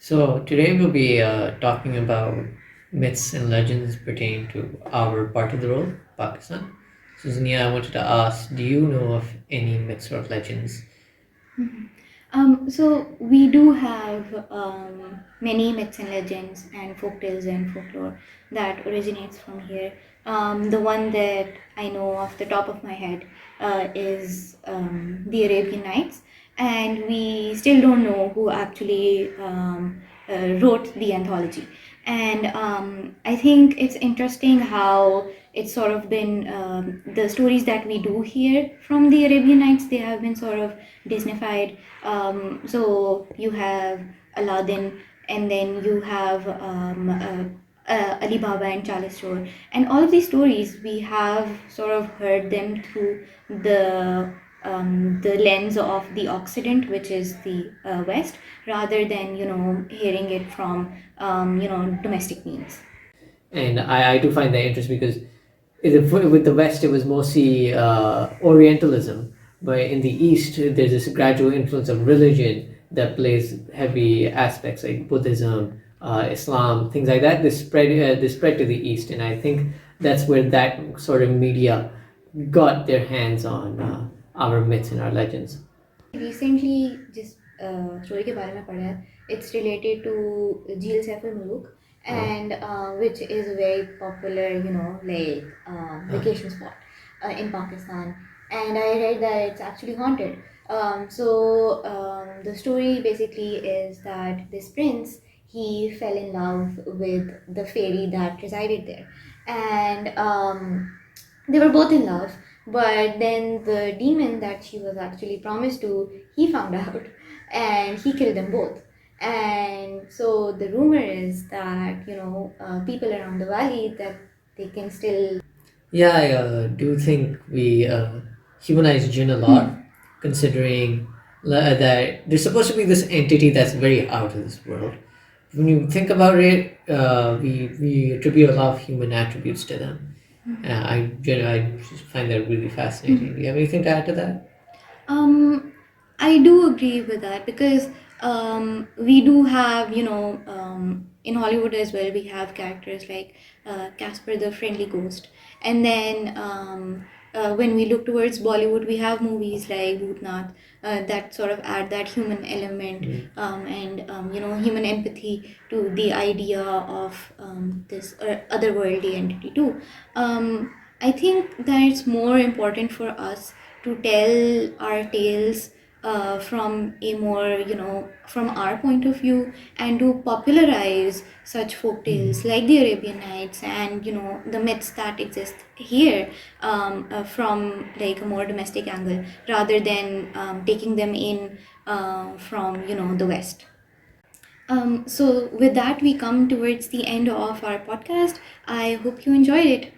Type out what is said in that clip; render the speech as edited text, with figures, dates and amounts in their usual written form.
So today we'll be talking about myths and legends pertaining to our part of the world, Pakistan. So Zania, I wanted to ask, do you know of any myths or legends? Mhm. So we do have many myths and legends and folk tales and folklore that originates from here. The one that I know off the top of my head is the Arabian Nights, and we still don't know who actually wrote the anthology. And I think it's interesting how it's sort of been the stories that we do hear from the Arabian Nights, they have been sort of Disneyfied. So you have Aladdin, and then you have Ali Baba and Charles Store, and all of these stories we have sort of heard them through the lens of the Occident, which is the West, rather than hearing it from domestic means. And I do find that interesting because with the West, it was mostly Orientalism, but in the East, there's this gradual influence of religion that plays heavy aspects like Buddhism, Islam, things like that. They spread to the East, and I think that's where that sort of media got their hands on our myths and our legends. Recently जिस story के बारे में पढ़ा है, it's related to Jil Saiful Muluk, and which is a very popular like vacation spot in Pakistan, and I read that it's actually haunted. The story basically is that this prince, he fell in love with the fairy that resided there, and they were both in love, but then the demon that she was actually promised to, he found out, and he killed them both. And so the rumor is that people around the valley, that they can still. Yeah, I do think we humanize jinn a lot, considering that there's supposed to be this entity that's very out of this world. When you think about it, we attribute a lot of human attributes to them. I just find that really fascinating. Do you have anything to add to that? Um, I do agree with that because we do have, in Hollywood as well, we have characters like Casper the Friendly Ghost. And then when we look towards Bollywood, we have movies like Bhootnath that sort of add that human element and, human empathy to the idea of this otherworldly entity too. I think that it's more important for us to tell our tales from a more from our point of view, and to popularize such folk tales like the Arabian Nights and the myths that exist here, from like a more domestic angle, rather than taking them in from the West. So with that, we come towards the end of our podcast. I hope you enjoyed it.